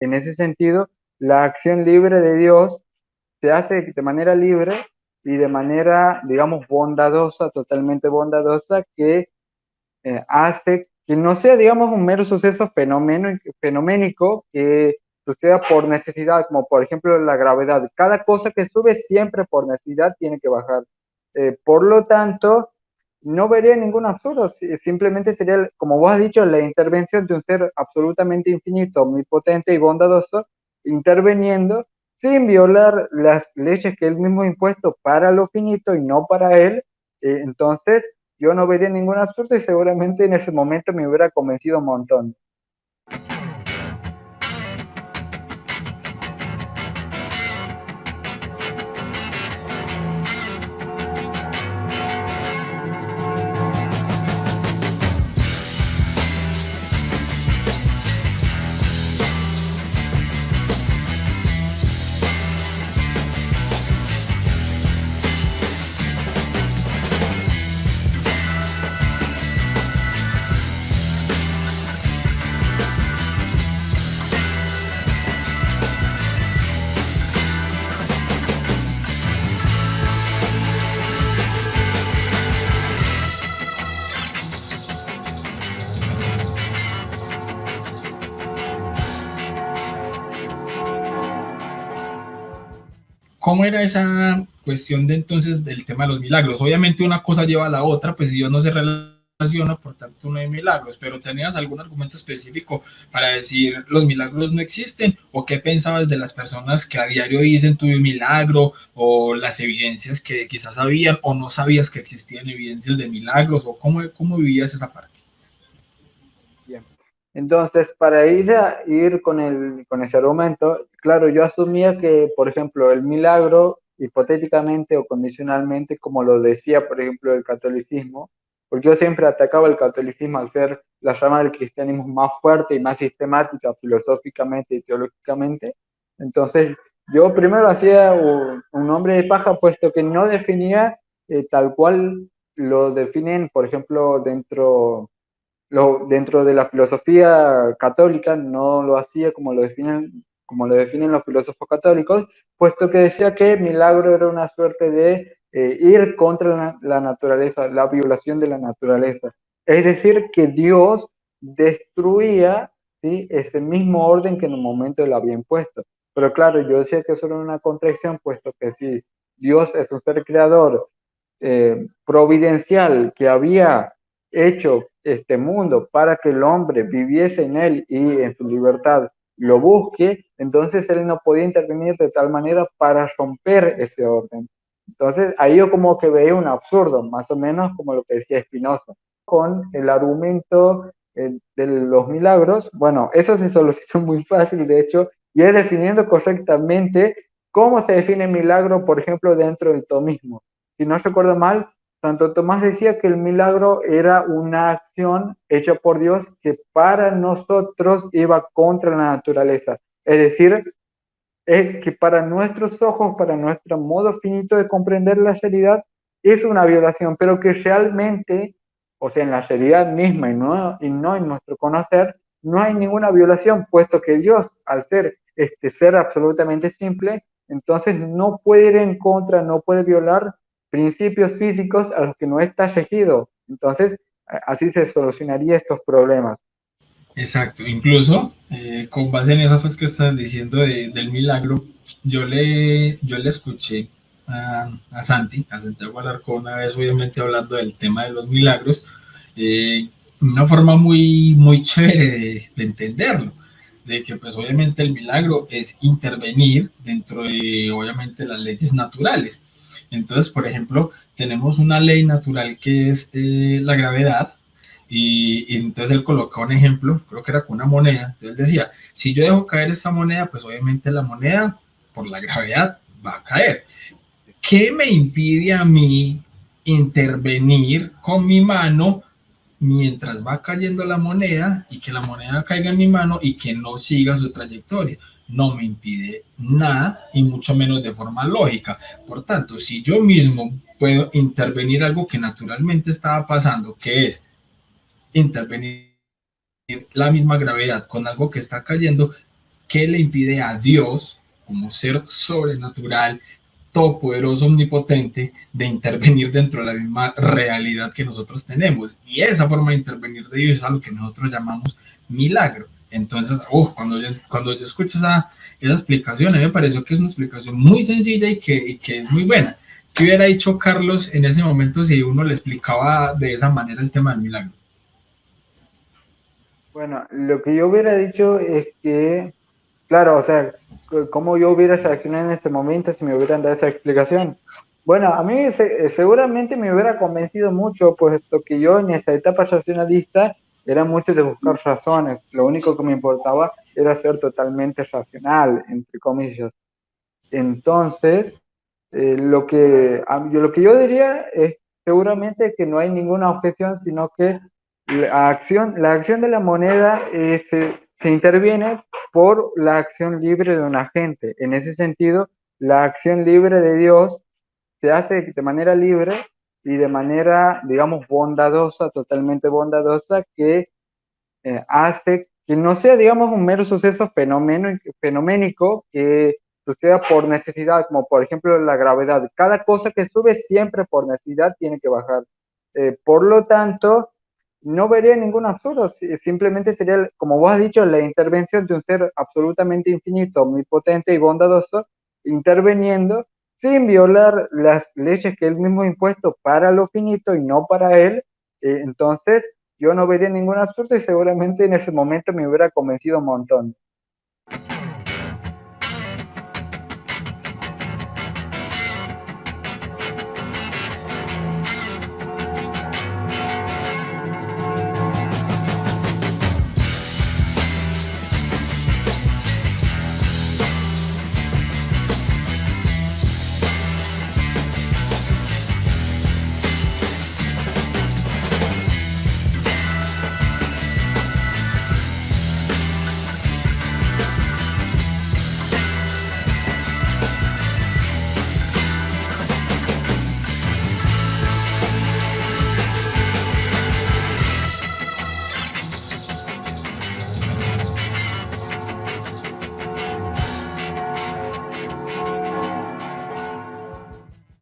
en ese sentido, la acción libre de Dios se hace de manera libre y de manera, digamos, bondadosa, totalmente bondadosa, que hace que no sea, digamos, un mero suceso fenoménico que suceda por necesidad, como por ejemplo la gravedad. Cada cosa que sube siempre por necesidad tiene que bajar. Por lo tanto, no vería ningún absurdo, simplemente sería, como vos has dicho, la intervención de un ser absolutamente infinito, omnipotente y bondadoso, interviniendo sin violar las leyes que él mismo ha impuesto para lo finito y no para él. Entonces, yo no vería ningún absurdo y seguramente en ese momento me hubiera convencido un montón. ¿Cómo era esa cuestión de entonces del tema de los milagros? Obviamente una cosa lleva a la otra, pues Dios no se relaciona, por tanto no hay milagros, pero ¿tenías algún argumento específico para decir los milagros no existen? ¿O qué pensabas de las personas que a diario dicen tuve un milagro? ¿O las evidencias que quizás sabían o no sabías que existían evidencias de milagros? ¿O cómo vivías esa parte? Bien. Entonces, para ir con ese argumento, claro, yo asumía que, por ejemplo, el milagro, hipotéticamente o condicionalmente, como lo decía, por ejemplo, el catolicismo, porque yo siempre atacaba el catolicismo al ser la rama del cristianismo más fuerte y más sistemática filosóficamente y teológicamente. Entonces, yo primero hacía un nombre de paja, puesto que no definía tal cual lo definen, por ejemplo, dentro de la filosofía católica, no lo hacía como lo definen los filósofos católicos, puesto que decía que milagro era una suerte de ir contra la naturaleza, la violación de la naturaleza. Es decir, que Dios destruía, ¿sí?, ese mismo orden que en un momento él había impuesto. Pero claro, yo decía que eso era una contradicción, puesto que si Dios es un ser creador providencial que había hecho este mundo para que el hombre viviese en él y en su libertad lo busque, entonces él no podía intervenir de tal manera para romper ese orden. Entonces ahí yo como que veía un absurdo, más o menos como lo que decía Spinoza, con el argumento de los milagros. Bueno, eso se soluciona muy fácil, de hecho, y es definiendo correctamente cómo se define milagro, por ejemplo, dentro del tomismo. Si no recuerdo mal, Santo Tomás decía que el milagro era una acción hecha por Dios que para nosotros iba contra la naturaleza. Es decir, es que para nuestros ojos, para nuestro modo finito de comprender la realidad, es una violación, pero que realmente, o sea, en la realidad misma y no en nuestro conocer, no hay ninguna violación, puesto que Dios, al ser este ser absolutamente simple, entonces no puede ir en contra, no puede violar principios físicos a los que no está regido. Entonces, así se solucionaría estos problemas. Exacto, incluso con base en eso pues, que estás diciendo del milagro, yo le escuché a Santiago Alarcón una vez, obviamente hablando del tema de los milagros, una forma muy, muy chévere de entenderlo, de que pues obviamente el milagro es intervenir dentro de obviamente las leyes naturales. Entonces, por ejemplo, tenemos una ley natural que es la gravedad, y entonces él colocó un ejemplo, creo que era con una moneda. Entonces él decía, si yo dejo caer esta moneda, pues obviamente la moneda, por la gravedad, va a caer. ¿Qué me impide a mí intervenir con mi mano mientras va cayendo la moneda y que la moneda caiga en mi mano y que no siga su trayectoria? No me impide nada y mucho menos de forma lógica. Por tanto, si yo mismo puedo intervenir algo que naturalmente estaba pasando, que es intervenir la misma gravedad con algo que está cayendo, ¿qué le impide a Dios, como ser sobrenatural, todopoderoso, omnipotente, de intervenir dentro de la misma realidad que nosotros tenemos? Y esa forma de intervenir de Dios es a lo que nosotros llamamos milagro. Entonces, cuando yo escucho esa explicación, a mí me pareció que es una explicación muy sencilla y que es muy buena. ¿Qué hubiera dicho Carlos en ese momento si uno le explicaba de esa manera el tema del milagro? Bueno, lo que yo hubiera dicho es que, claro, o sea, cómo yo hubiera reaccionado en ese momento si me hubieran dado esa explicación. Bueno, a mí seguramente me hubiera convencido mucho, puesto que yo en esa etapa racionalista era mucho de buscar razones. Lo único que me importaba era ser totalmente racional, entre comillas. Entonces, lo que yo diría es seguramente que no hay ninguna objeción, sino que la acción de la moneda se interviene por la acción libre de un agente. En ese sentido, la acción libre de Dios se hace de manera libre y de manera, digamos, bondadosa, totalmente bondadosa, que hace que no sea, digamos, un mero suceso fenoménico que suceda por necesidad, como por ejemplo la gravedad. Cada cosa que sube siempre por necesidad tiene que bajar. Por lo tanto, no vería ningún absurdo, simplemente sería, como vos has dicho, la intervención de un ser absolutamente infinito, omnipotente y bondadoso, interviniendo sin violar las leyes que él mismo ha impuesto para lo finito y no para él. Entonces, yo no vería ningún absurdo y seguramente en ese momento me hubiera convencido un montón.